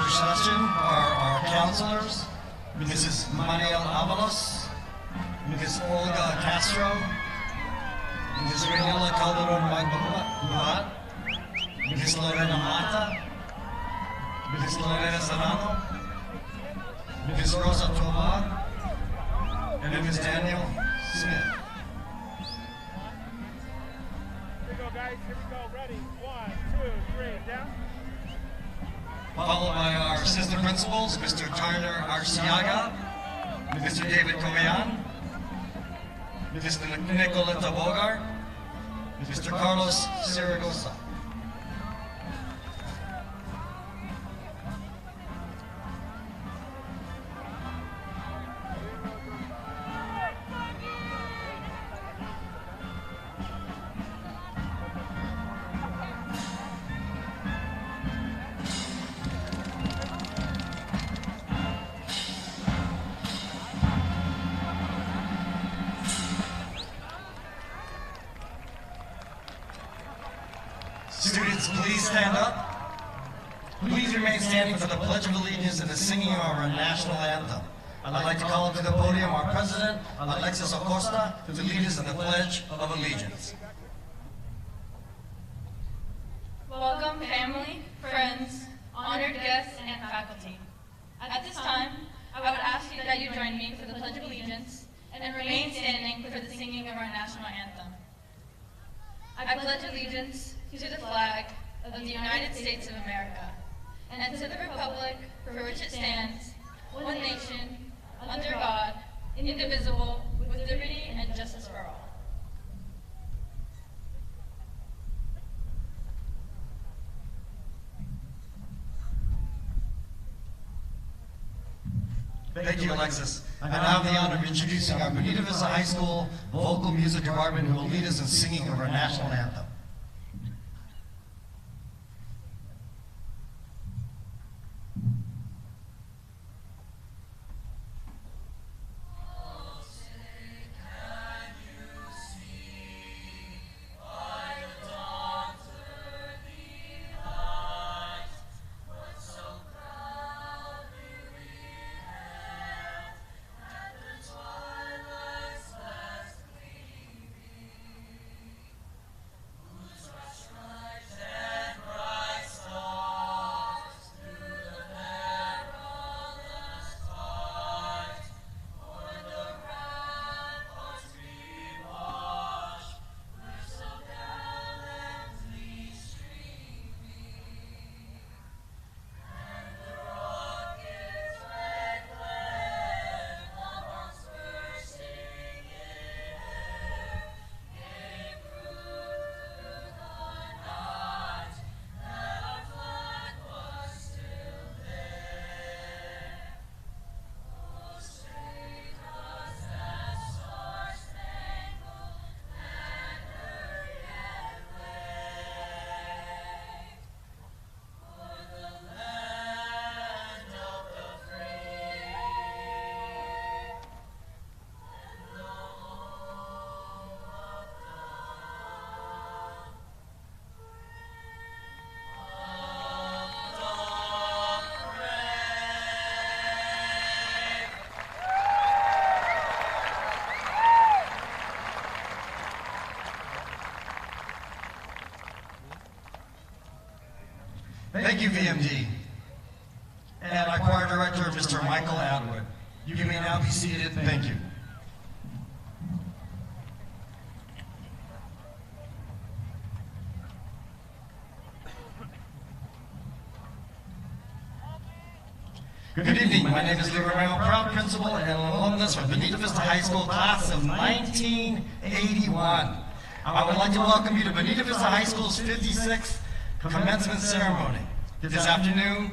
first session are our counselors, Mrs. Mariel Avalos, Mrs. Olga Castro, Mrs. Raynola Calderon Magbuhat, Mrs. Lorena Mata, Mrs. Lorena Serrano, Mrs. Rosa Tovar, and Mrs. Daniel Smith. Here we go, guys. Here we go. Ready? 1, 2, 3. Down. Followed by our assistant principals, Mr. Turner Arciaga, Mr. David Comean, Mr. Nicoleta Bogar, Mr. Carlos Saragosa. Students, please stand up. Please remain standing for the Pledge of Allegiance and the singing of our national anthem. I'd like to call up to the podium our President, Alexis Acosta, to lead us in the Pledge of Allegiance. Welcome, family, friends, honored guests, and faculty. At this time, I would ask you that you join me for the Pledge of Allegiance and remain standing for the singing of our national anthem. I pledge allegiance to the flag of the United States of America and to the republic for which it stands, one nation, under God, indivisible, with liberty and justice for all. Thank you, Alexis. I now have the honor of introducing our Bonita Vista High School Vocal Music Department who will lead us in singing of our national anthem. Thank you, VMD. And our choir director, Mr. Michael Atwood. You may now be seated. Thank you. Good evening. My name is Lou Romero, proud principal and alumnus from Bonita Vista High School class of 1981. I would like to welcome you to Bonita Vista High School's 56th commencement ceremony. This afternoon,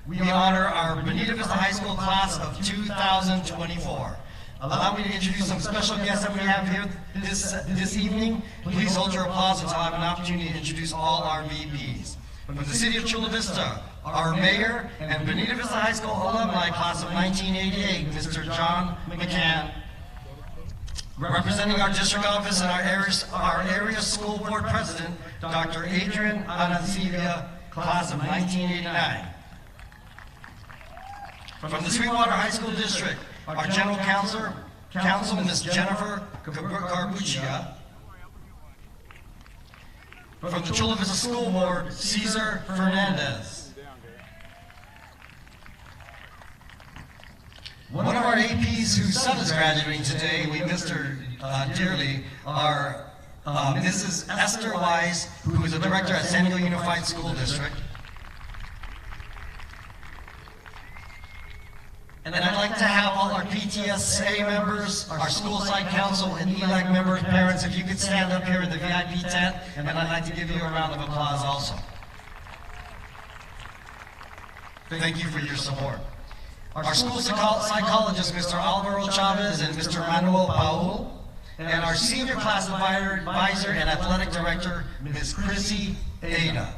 we honor our Bonita Vista High School class of 2024. Allow me to introduce some special guests that we have here this evening. Please hold your applause until I have an opportunity to introduce all our VPs. From the city of Chula Vista, our mayor and Bonita Vista High School alumni class of 1988, Mr. John McCann. Representing our district office and our area school board president, Dr. Adrian Anansivia, class of 1989. From the Sweetwater High School District, our General Counsel, Ms. Jennifer Carbuccia. From the Chula Vista School Board, Cesar Fernandez. One of our APs whose son is graduating today, we missed her dearly, are Mrs. Esther Wise, who is a director at San Diego Unified School District. And I'd like to have all our PTSA members, our school site council, and ELAC members, parents, if you could stand up here in the VIP tent, and I'd like to give you a round of applause also. Thank you for your support. Our school psychologist, Mr. Alvaro Chavez and Mr. Manuel Paul, and our senior class advisor and athletic director, Ms. Chrissy Ada.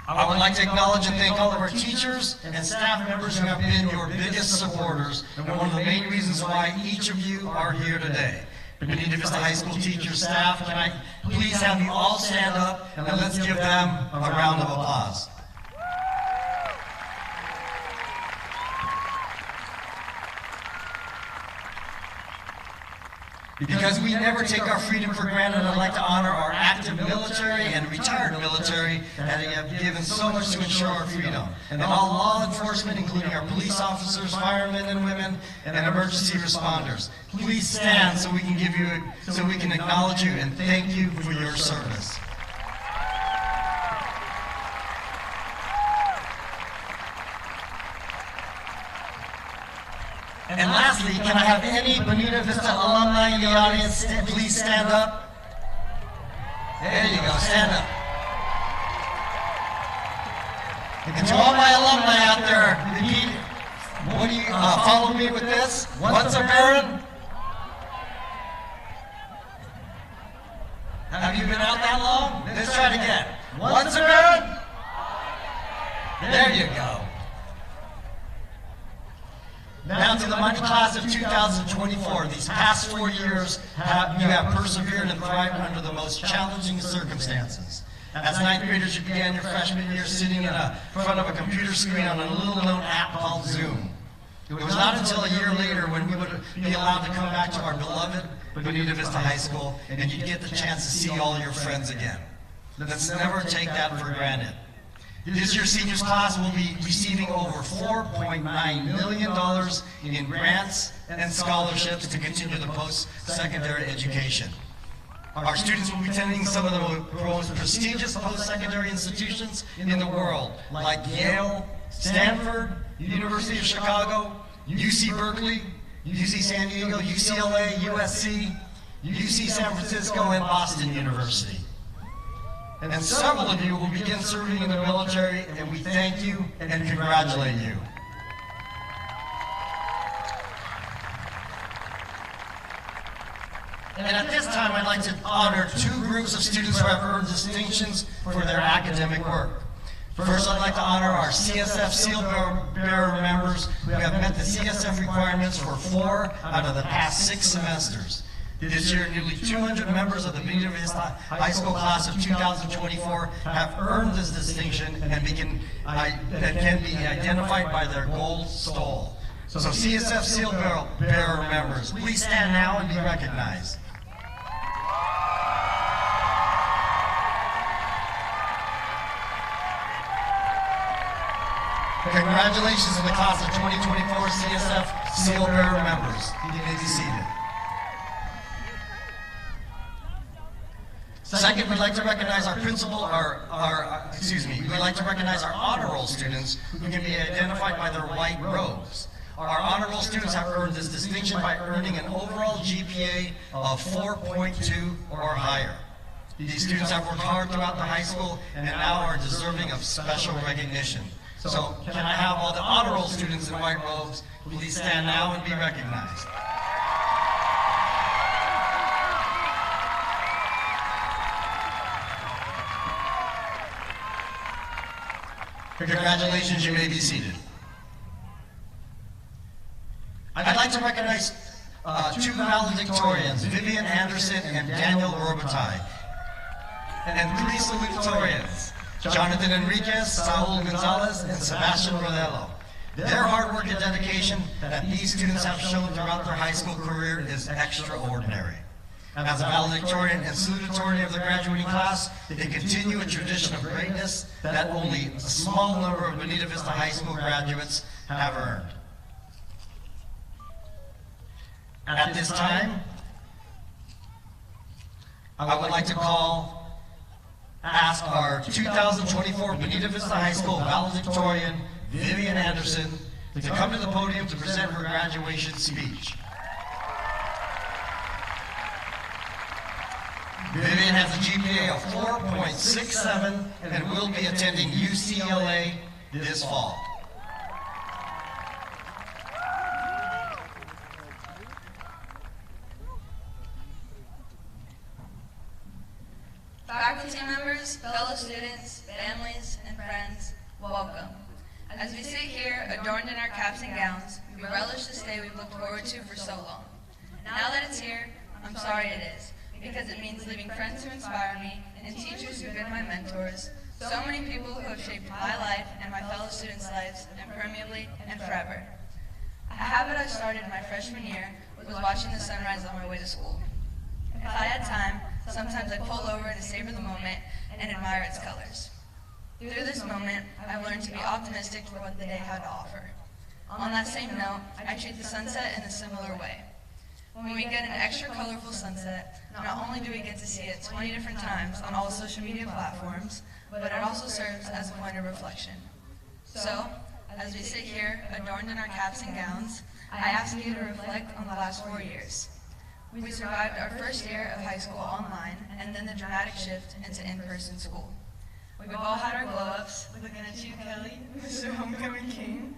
I would like to acknowledge and thank all of our teachers and staff members who have been your biggest supporters and one of the main reasons why each of you are here today. Benita Vista High School teachers, staff, can I please have you all stand up and let's give them a round of applause. Because we never take our freedom for granted, I'd like to honor our active military and retired military that have given so much to ensure our freedom. And all law enforcement, including our police officers, firemen and women, and emergency responders. Please stand so we can acknowledge you and thank you for your service. And lastly, can I have any Bonita Vista alumni in the audience please stand up? There you go, stand up. And to all my alumni out there, what do you follow me with this? What's a Baron? Have you been out that long? Let's try it again. What's a Baron? There you go. Now to the money class of 2024, these past 4 years, you have persevered and thrived under the most challenging circumstances. As ninth graders, you began your freshman year sitting in front of a computer screen on a little-known app called Zoom. It was not until a year later when we would be allowed to come back to our beloved Bonita Vista High School and you'd get the chance to see all your friends again. Let's never take that for granted. This year's seniors class will be receiving over $4.9 million in grants and scholarships to continue the post-secondary education. Our students will be attending some of the most prestigious post-secondary institutions in the world, like Yale, Stanford, University of Chicago, UC Berkeley, UC San Diego, UCLA, USC, UC San Francisco, and Boston University. And several of you will begin serving in the military, and we thank you and congratulate you. And at this time, I'd like to honor 2 groups of students who have earned distinctions for their academic work. First, I'd like to honor our CSF Seal Bearer members who have met the CSF requirements for 4 out of the past 6 semesters. This year, nearly 200 members of the Bonita Vista High School class of 2024 have earned this distinction and can be identified by their gold stole. So CSF Seal Bearer members, please stand now and be recognized. Congratulations to the class of 2024 CSF Seal Bearer members. You may be seated. Second, we'd like to recognize our we'd like to recognize our honor roll students who can be identified by their white robes. Our honor roll students have earned this distinction by earning an overall GPA of 4.2 or higher. These students have worked hard throughout the high school and now are deserving of special recognition. So, can I have all the honor roll students in white robes please stand now and be recognized. Congratulations, you may be seated. I'd like to recognize 2 valedictorians, Vivian Anderson and Daniel Robitaille, and 3 salutatorians, Jonathan Enriquez, Saul Gonzalez, and Sebastian Rodello. Their hard work and dedication that these students have shown throughout their high school career is extraordinary. As a valedictorian and salutatorian of the graduating class, they continue a tradition of greatness that only a small number of Bonita Vista High School graduates have earned. At this time, I would like to ask our 2024 Bonita Vista High School valedictorian, Vivian Anderson, to come to the podium to present her graduation speech. Vivian has a GPA of 4.67 and will be attending UCLA this fall. Faculty members, fellow students, families, and friends, welcome. As we sit here, adorned in our caps and gowns, we relish this day we've looked forward to for so long. Now that it's here, I'm sorry it is, because it means leaving friends who inspire me and teachers who've been my mentors, so many people who have shaped my life and my fellow students' lives impermeably and forever. A habit I started my freshman year was watching the sunrise on my way to school. If I had time, sometimes I'd pull over to savor the moment and admire its colors. Through this moment, I've learned to be optimistic for what the day had to offer. On that same note, I treat the sunset in a similar way. When we get an extra colorful sunset, not only do we get to see it 20 different times on all social media platforms, but it also serves as a point of reflection. So, as we sit here, adorned in our caps and gowns, I ask you to reflect on the last 4 years. We survived our first year of high school online, and then the dramatic shift into in-person school. We've all had our glow-ups, looking at you, Kelly, Mr. Homecoming King.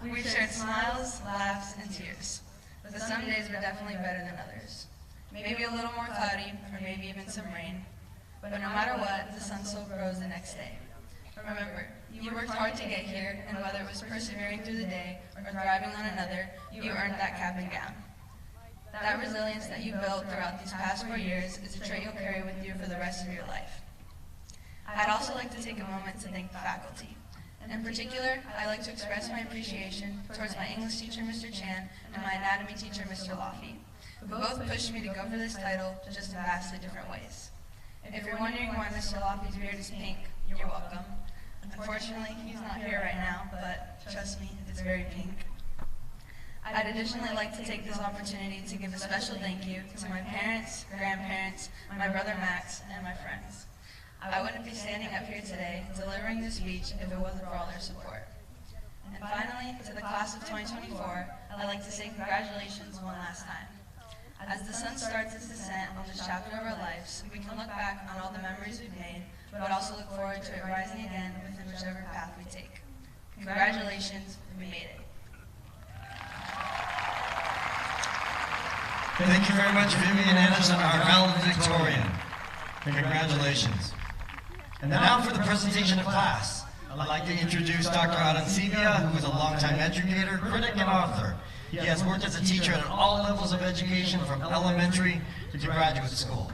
We've shared smiles, laughs, and tears. But some days were definitely better than others. Maybe a little more cloudy, or maybe even some rain. But no matter what, the sun still rose the next day. Remember, you worked hard to get here, and whether it was persevering through the day or thriving on another, you earned that cap and gown. That resilience that you built throughout these past 4 years is a trait you'll carry with you for the rest of your life. I'd also like to take a moment to thank the faculty. In particular, I'd like to express my appreciation towards my English teacher, Mr. Chan, and my anatomy teacher, Mr. Laffey, who both pushed me to go for this title just in vastly different ways. If you're wondering why Mr. Laffey's beard is pink, you're welcome. Unfortunately, he's not here right now, but trust me, it's very pink. I'd additionally like to take this opportunity to give a special thank you to my parents, grandparents, my brother Max, and my friends. I wouldn't be standing up here today delivering this speech if it wasn't for all their support. And finally, to the class of 2024, I'd like to say congratulations one last time. As the sun starts its descent on this chapter of our lives, we can look back on all the memories we've made, but also look forward to it rising again within whichever path we take. Congratulations, we made it. Thank you very much, Vivian Anderson, our valedictorian. Congratulations. And now for the presentation of class. I'd like to introduce Dr. Arancibia, who is a longtime educator, critic, and author. He has worked as a teacher at all levels of education, from elementary to graduate school.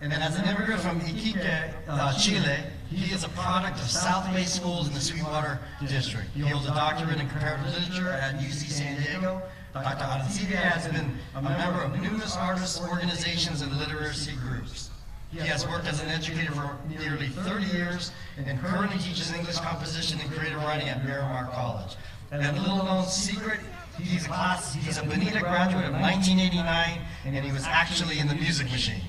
And as an immigrant from Iquique, Chile, he is a product of South Bay schools in the Sweetwater District. He holds a doctorate in comparative literature at UC San Diego. Dr. Arancibia has been a member of numerous artists, organizations, and literacy groups. He has worked as an educator for nearly 30 years and currently teaches English composition and creative writing at Miramar College. And a little known secret, he's a Bonita graduate of 1989, and he was actually in the Music Machine.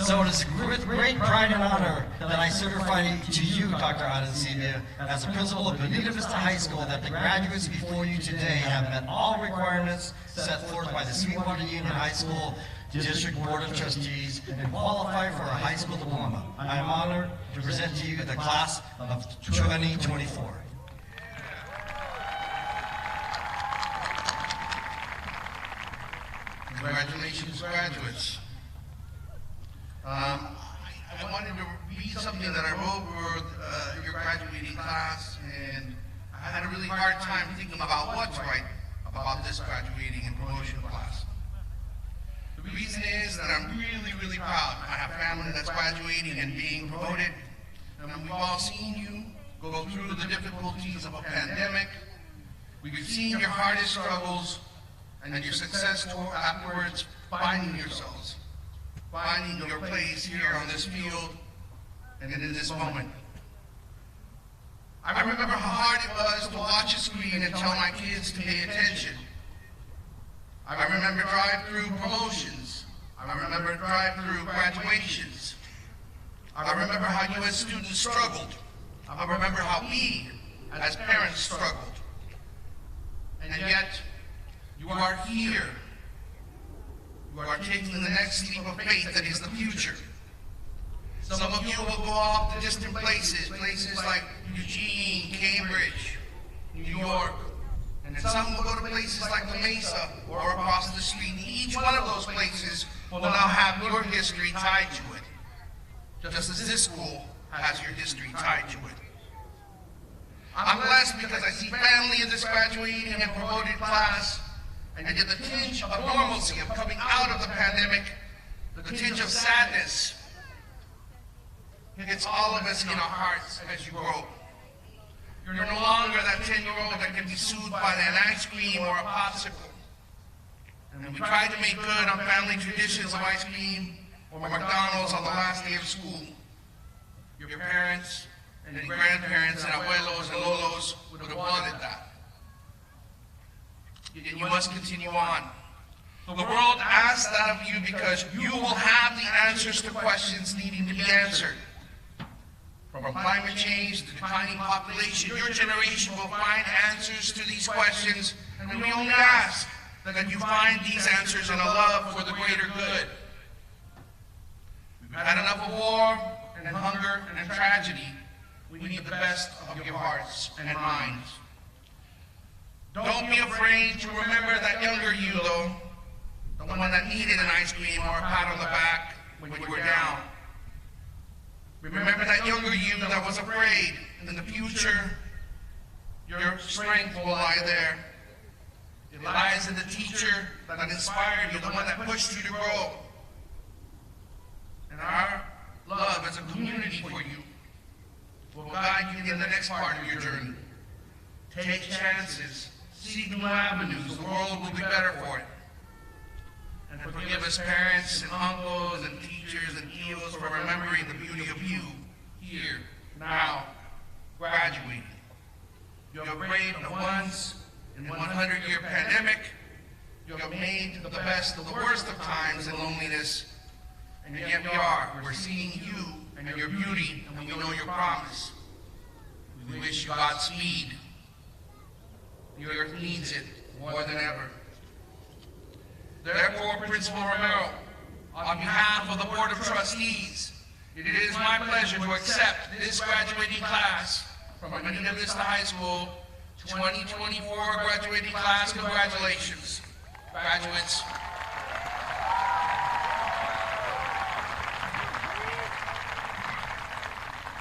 So it is with great pride and honor that I certify to you, Dr. Arancibia, as the principal of Bonita Vista High School, that the graduates before you today have met all requirements set forth by the Sweetwater Union High School District Board of Trustees and qualify for a high school diploma. I am honored to present to you the class of 2024. Congratulations, graduates. I wanted to read something that I wrote for your graduating class, and I had a really hard time thinking about what to write about this graduating and promotion class. The reason is that I'm really, really proud. I have family that's graduating and being promoted. And we've all seen you go through the difficulties of a pandemic. We've seen your hardest struggles and your success afterwards, finding yourselves, finding your place here on this field and in this moment. I remember how hard it was to watch a screen and tell my kids to pay attention. I remember drive-through promotions. I remember drive-through graduations. I remember how you as students struggled. I remember how we as parents struggled. And yet, you are here. You are taking the next leap of faith that is the future. Some of you will go off to distant places, places like Eugene, Cambridge, New York. And some will go to places like La Mesa or across the street. Each one of those places will now have your history tied to it, just as this school has your history tied to it. I'm blessed because I see family in this graduating and promoted class, and get the tinge of normalcy of coming out of the pandemic, the tinge of sadness. It's all of us in our hearts as you grow. You're no longer that 10-year-old that can be soothed by an ice cream or a popsicle. And we tried to make good on family traditions of ice cream or McDonald's on the last day of school. Your parents and your grandparents and abuelos and lolos would have wanted that. Yet you must continue on. The world asks that of you because you will have the answers to questions needing to be answered. From climate change to declining population, your generation will find answers to these questions, and we only ask that you find these answers in a love for the greater good. We've had enough of war and hunger and tragedy. We need the best of your hearts and minds. Don't be afraid to remember that younger you, though, the one that needed an ice cream or a pat on the back when you were down. Remember that younger you that was afraid. In the future, your strength will lie there. It lies in the teacher that inspired you, the one that pushed you to grow. And our love as a community for you will guide you in the next part of your journey. Take chances. Seek new avenues. The world will be better for it. And forgive us parents and uncles and teachers and tios for remembering the beauty of you here, now, graduating. You have braved the once in 100-year pandemic. You have made the best of the worst of times and loneliness. And yet we're seeing you and your beauty, and we know your promise. We wish you Godspeed. The earth needs it more than ever. Therefore, Principal Romero, on behalf of the Board of Trustees, it is my pleasure to accept this graduating class from Bonita Vista High School 2024 graduating class. Congratulations, graduates.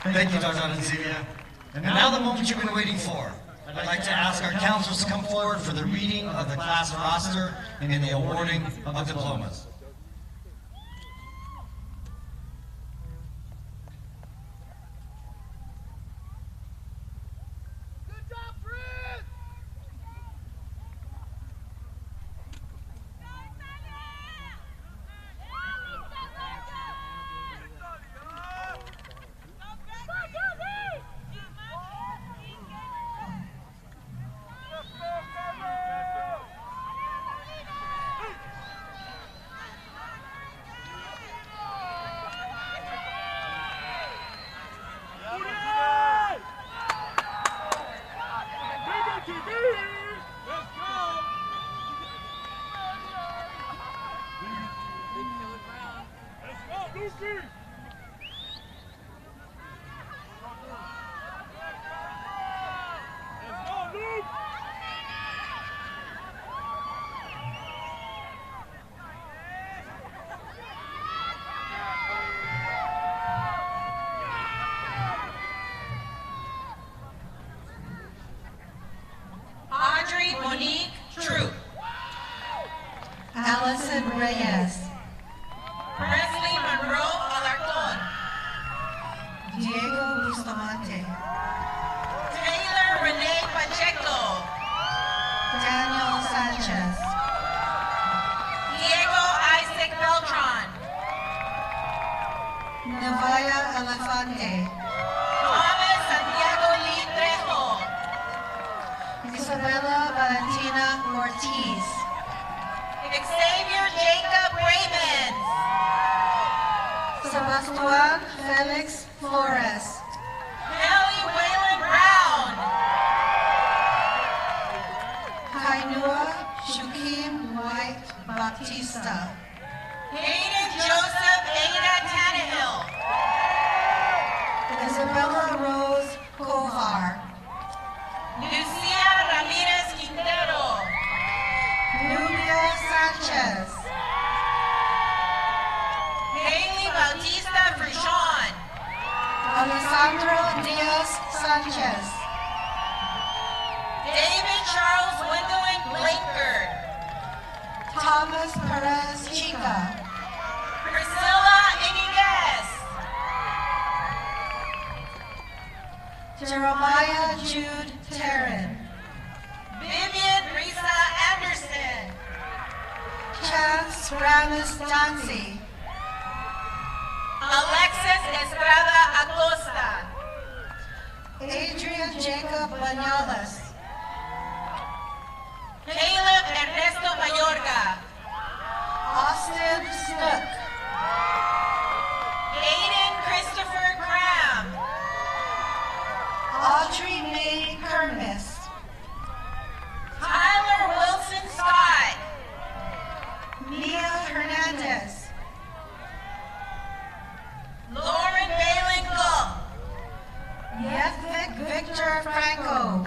Thank you, Dr. Ancilla. And now the moment you've been waiting for. I'd like to ask our counselors to come forward for the reading of the class roster and the awarding of diplomas. Good job, Chris! Monique Troop. Allison Reyes. Nevaya Elefante, Thomas Santiago Lee Trejo, Isabella Valentina Ortiz, Xavier Jacob Raymond, Sebastian Felix Flores, Kelly Waylon Brown, Kainua Shukim White Baptista, Hayden Joseph Ada Tannehill, Isabella Rose Kohar, Lucia Ramirez Quintero, Nubia Sanchez, Haley Bautista Frishon, Alessandro Diaz Sanchez, David Charles Gwendolyn Blankard, Thomas Perez Chica, Priscilla Iniguez, Jeremiah Jude Terran, Vivian Risa Anderson, Chance Ramis Dancy, Alexis Estrada Acosta, Adrian Jacob Banyalas, Caleb Ernesto Mayorga, Austin Snook, Aiden Christopher Graham, Audrey Mae Kermis, Tyler Wilson Scott, Mia Hernandez, Lauren Balin Gull, Yethvik Victor Franco,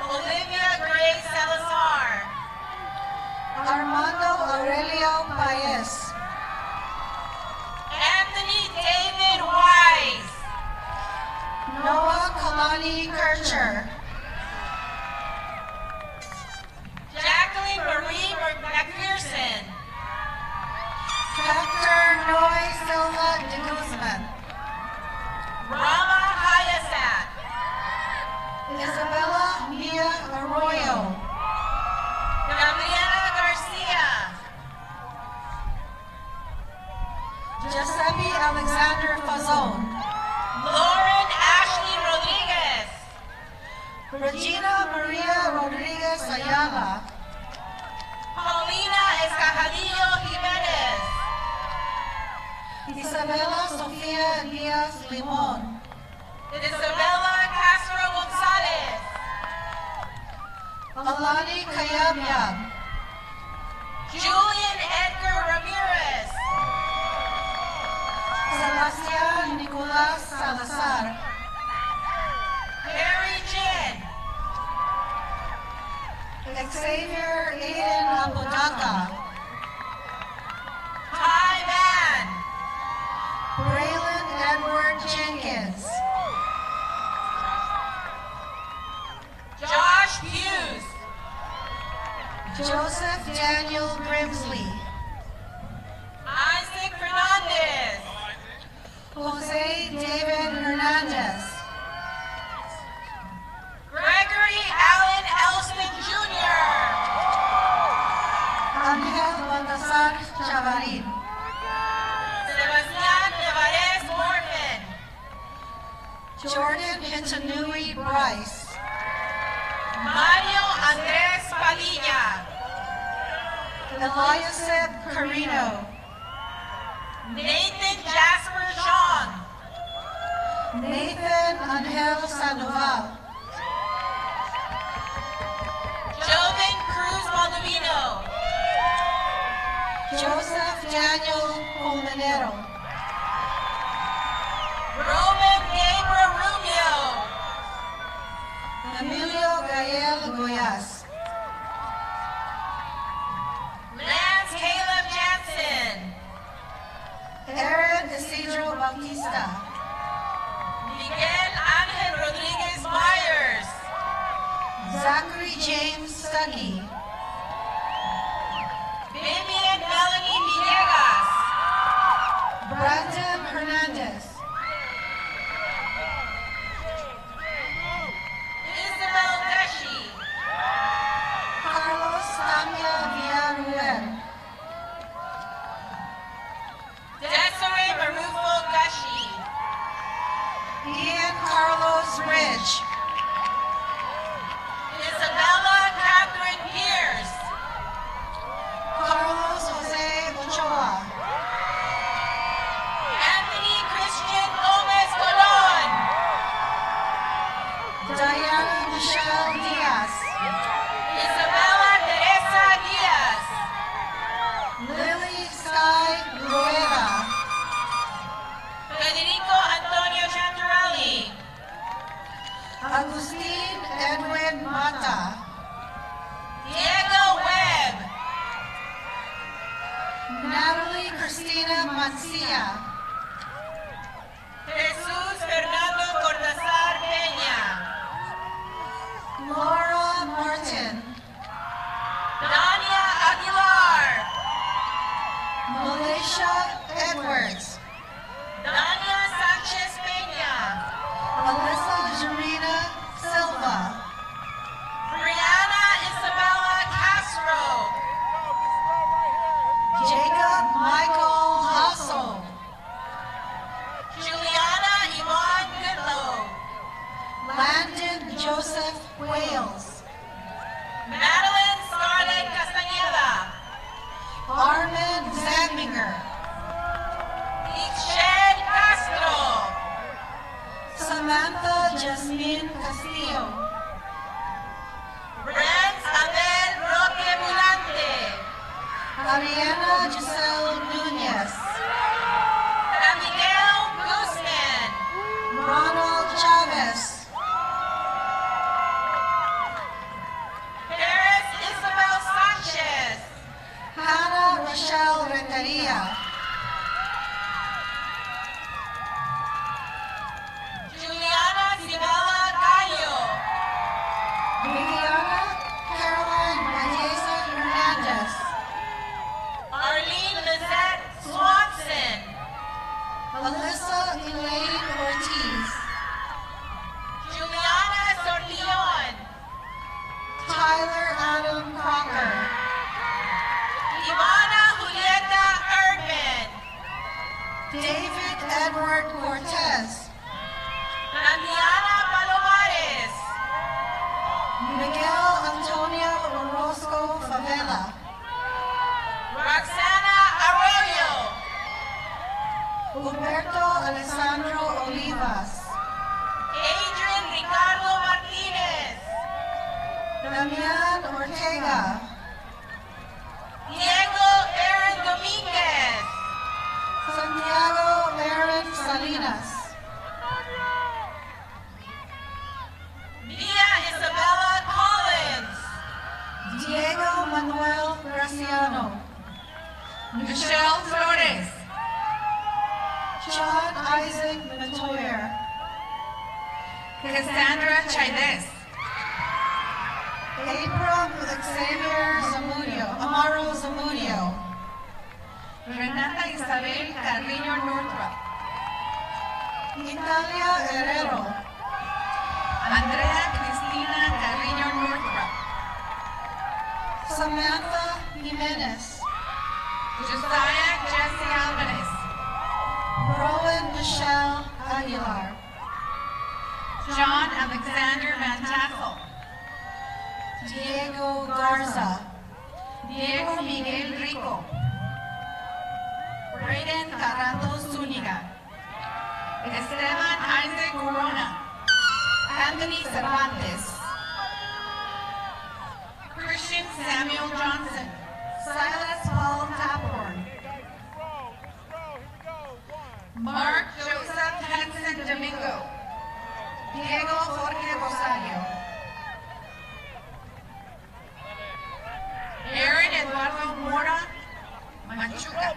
Olivia Gray Salazar, Armando Aurelio Paez, Anthony David Wise, Noah Kalani Kircher, Jacqueline Marie McPherson, Hector Noy Silva de Guzman, Rama Hayasat, Isabella Mia Arroyo, Gabriela Garcia, Giuseppe Alexander Fazon, Lauren Ashley Rodriguez, Regina Maria Rodriguez Ayala, Paulina Escajadillo Jimenez, Isabella Sofia Diaz Limon, Isabella Castro Gonzalez, Alani Kayamyam, Julian Edgar Ramirez, Sebastian Nicolas Salazar, Harry Jin, Xavier Aiden Apodaca, Ty Mann, Braylon Edward Jenkins, Josh Hughes, Joseph Daniel Grimsley, Isaac Fernandez, Jose David Hernandez, Gregory Allen Elston Jr., Angel Baltasar Chavarin, Sebastián Nevarez Morgan, Jordan Hitanui Bryce, Mario Andres Padilla, Eliasib Carino, Nathan Jasper Sean, Nathan Angel Sandoval, Joven Cruz Maldovino, Joseph Daniel Colmenero, Roman Gabriel Rubio, Emilio Gael Goyas, Lance Caleb Jansen, Aaron Isidro Bautista, Miguel Angel Rodriguez Myers, Zachary James Stuckey, Vivian Melanie Villegas, Brandon Hernandez, Isabel Deshi, Carlos Tanya Villarruel, Desiree Malaysia Edwards, Dania Sanchez Peña. Alyssa Jarina Silva, Brianna Isabella Castro. Jacob Michael Hasso, Juliana Yvonne Goodlow. Landon Joseph Wales, Madeline Scarlett Castañeda. Armin Zandminger, Ixchel Castro. Samantha Jasmine Castillo, Renz Abel Roque Bulante. Ariana Giselle Nunez, Abigail Guzman. Ronald Chavez, Paris Isabel Sanchez. Hannah Rochelle Renteria, Juliana Sibela Gallo. Viviana Caroline Mayesa Hernandez, Arlene Lizette Swanson. Alyssa Elaine Ortiz, Juliana Sortillon. Tyler Adam Crocker, Ivana Julieta Erdman. David Edward Cortez, Tatiana Palomares. Miguel Antonio Orozco Favela, Roxana Arroyo. Humberto Alessandro Olivas, Adrian Ricardo Martinez. Damian Ortega, Diego Aaron Dominguez. Santiago Aaron Salinas, Mia Isabella Collins. Diego Manuel Graciano, Michelle Flores. John Isaac Matoyer, Cassandra Chaides. Abram Xavier Amaro Zamudio, Renata Isabel Carrillo Northrop. Italia Herrero, Andrea Cristina Carrillo Northrop. Samantha Jimenez, Josiah Jesse Alvarez. Rowan Michelle Aguilar, John Alexander Van Tassel. Diego Garza, Diego Miguel Rico. Brayden Carranto Zúñiga. Esteban Isaac Corona. Anthony Cervantes. Christian Samuel Johnson. Silas Paul Taphorn, Mark Joseph Henson Domingo. Diego Jorge Rosario, Aaron Eduardo Mora Machuca.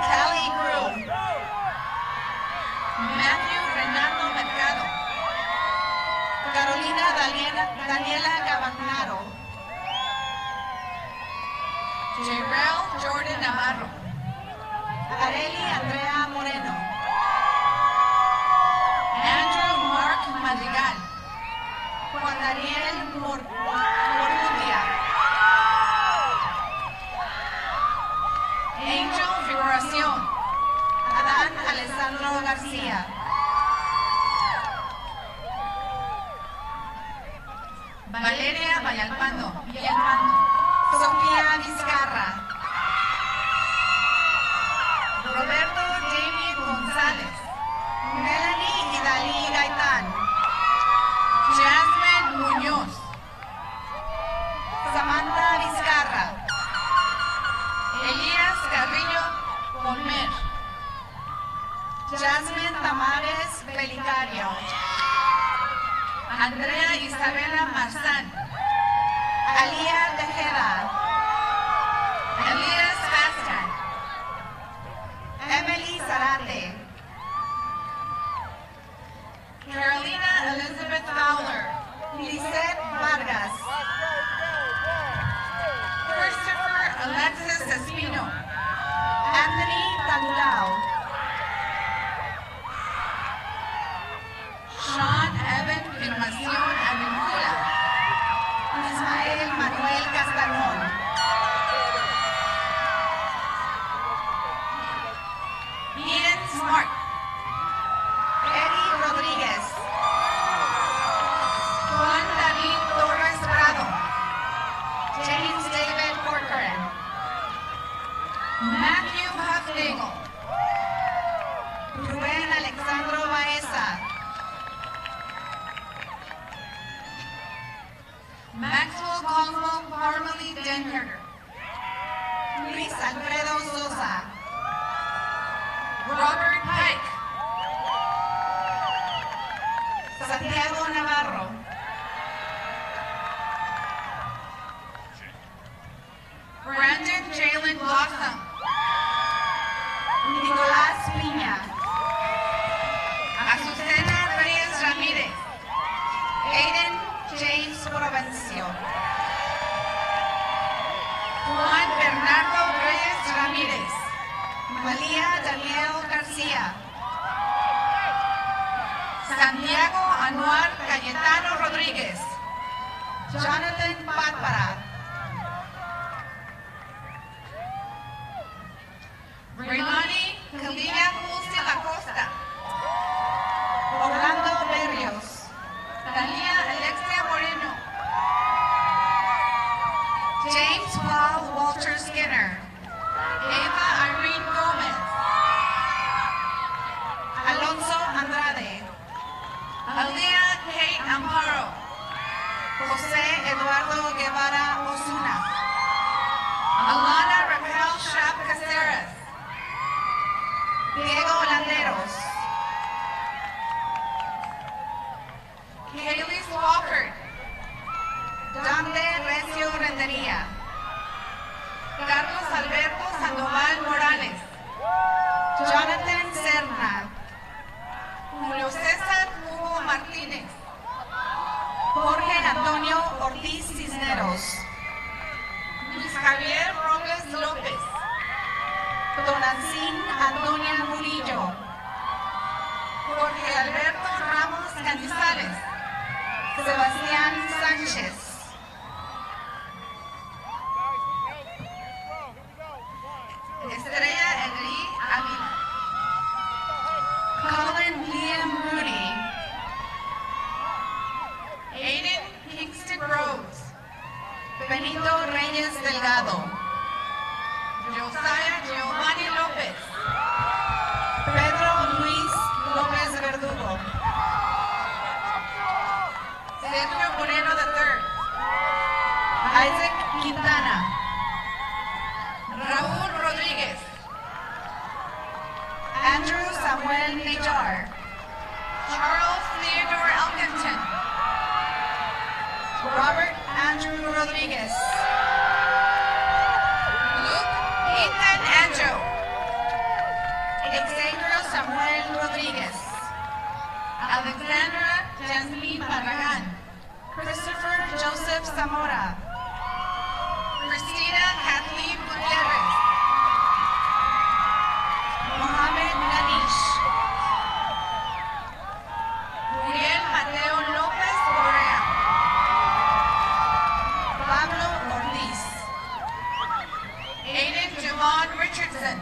Callie Grew, Matthew Renato Mercado. Carolina Daniela Cabanaro, Jarrell Jordan Navarro. Areli Andrea Moreno, Andrew Mark Madrigal. Juan Daniel Morundia, Angel Figuración. Adán Alessandro García, Valeria Villalpando. Sofía Vizcarra, Roberto Jamie González, Melanie Idalí Gaitán, Jasmine Muñoz. Samantha Vizcarra, Elías Carrillo Colmer. Jasmine Tamares Belicario, Andrea Isabela Marzán. Alía Tejeda, Elías Fastan. Emily Zarate, Carolina Elizabeth Fowler. Lisette Vargas, Christopher Alexis Espino. Mark. Eddie Rodríguez. Juan David Torres Prado. James David Corcoran. Matthew Huffnagel. Rubén Alexandro Baeza. Maxwell Cosmo Parmalee Denherter. Luis Alfredo Sosa. Robert Pike. Santiago Navarro. Brandon Jalen Blossom. Nicolás Piña. Azucena Reyes Ramírez. Aiden James Provencio. Juan Bernardo Reyes Ramírez. María Daniel García. Santiago Anuar Cayetano Rodríguez. Jonathan Bárbara. Raymani Kalia Pulsi La Costa. Orlando Berrios. Dalia Alexia Moreno. James Paul Walter Skinner. Eva Irene Gomez. Alonso Andrade. Alia Kate Amparo. José Eduardo Guevara Osuna. Alana Raquel Shap Caceres. Diego Landeros. Kaylee Swafford. Dante Recio Rentería. Carlos Alberto Sandoval Morales. Jonathan Serna. Julio César Hugo Martínez. Jorge Antonio Ortiz Cisneros. Luis Javier Robles López. Donancín Antonia Murillo. Jorge Alberto Ramos Canizales. Sebastián Sánchez. Estrella Henry Ávila. Colin Liam Moody. Aiden Kingston Rhodes. Benito Reyes Delgado. Josiah Giovanni López. Pedro Luis López Verdugo. Sergio Moreno III. Isaac Quintana. Raúl Rodríguez. Andrew Samuel Najar. Charles Theodore Elkington. Robert Andrew Rodriguez. Luke Ethan Anjo. Xavier Samuel Rodriguez. Alexandra Jasmine Barragan. Christopher Joseph Zamora. Christina Kathleen Gutierrez. Mohamed Nanish. Uriel Mateo López Correa. Pablo Ortiz. Aiden Javon Richardson.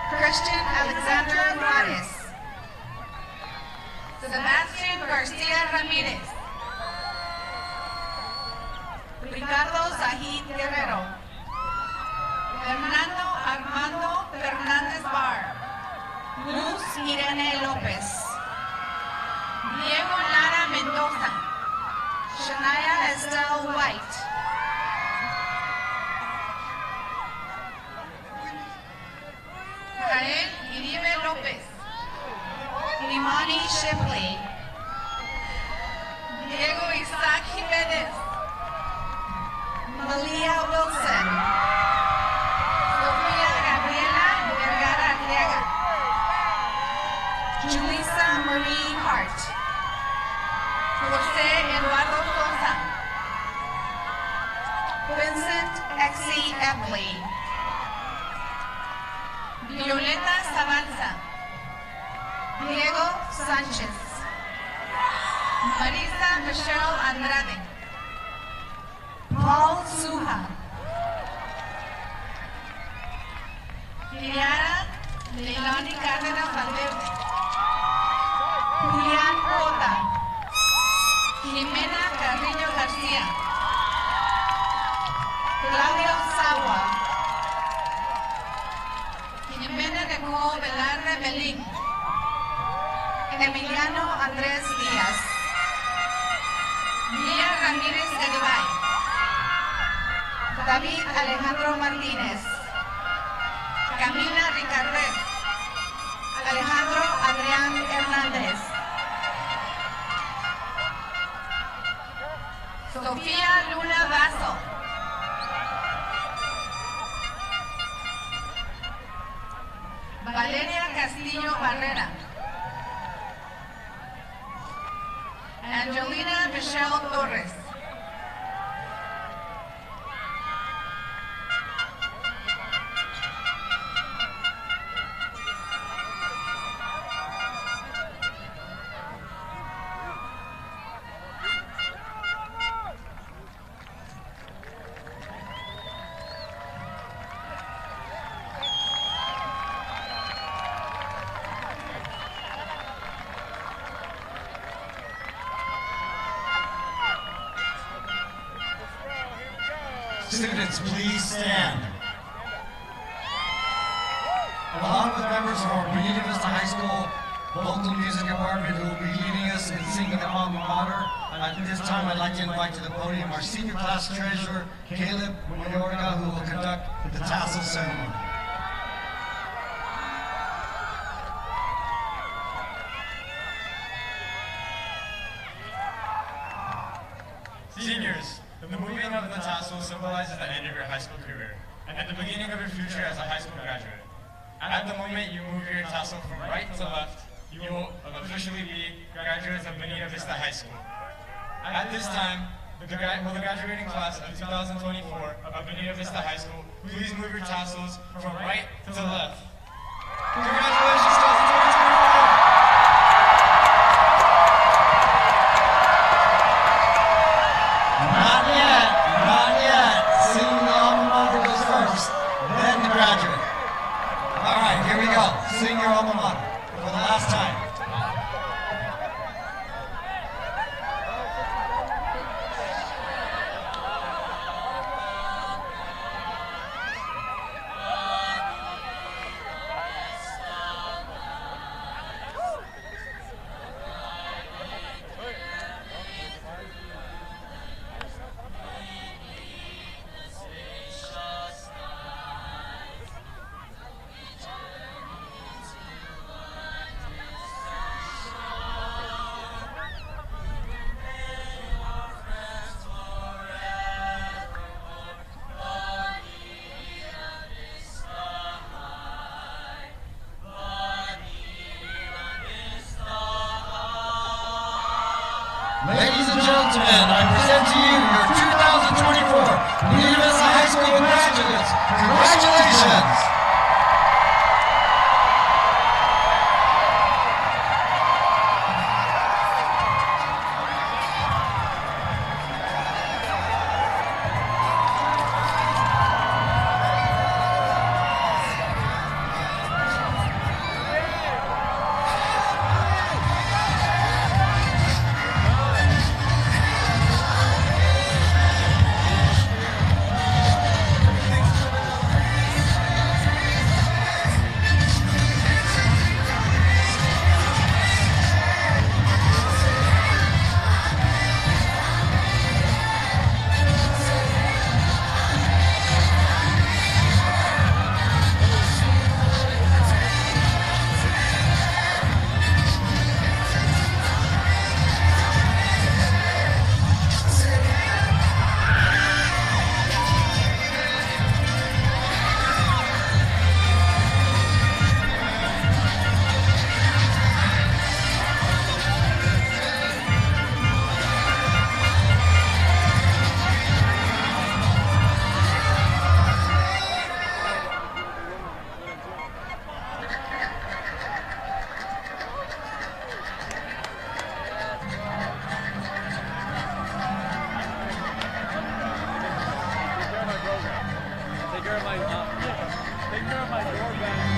Christian Alexander Juarez. Sebastian Garcia Ramirez. Ricardo Zahid Guerrero. Fernando Armando Fernández Barr. Luz Irene López. Diego Lara Mendoza. Shania Estelle White. Jael Iribe López. Imani Shipley. Diego Isaac Jiménez. Malia Wilson. Sofía Gabriela Vergara Arriaga. Julissa Marie Hart. José Eduardo Sosa. Vincent Exie Epley. Violeta Zabalza. Diego Sánchez. Marisa Michelle Andrade. Paul Suja. Kiara Leilani Cárdenas Valverde, Julián Ota, Jimena Carrillo García, Claudio Sagua, Jimena Recó Velarde Belín, Emiliano Andrés Díaz, Mía Ramírez Garibay, David Alejandro Martínez, Camila Ricardez, Alejandro Adrián Hernández, Sofía Luna Vaso, Valeria Castillo Barrera, Angelina Michelle Torres, Students, please stand. Along with members of our Bonita Vista High School vocal music department who will be leading us in singing the alma mater, at this time I'd like to invite to the podium our senior class treasurer, Caleb Mayorga, who will conduct the tassel ceremony. Seniors, the moving of the tassel symbolizes the end of your high school career and the beginning of your future as a high school graduate. At the moment you move your tassel from right to left, you will officially be graduates of Bonita Vista High School. At this time, will the graduating class of 2024 of Bonita Vista High School please move your tassels from right to left. Congratulations, class of 2024! Not yet, not yet. Singing the alma mater goes first, then the graduate. All right, here we go. Sing your alma mater for the last time. Ladies and gentlemen, I present to you your 2024 Bonita Vista High School graduates. Congratulations! Take care of my doorbell.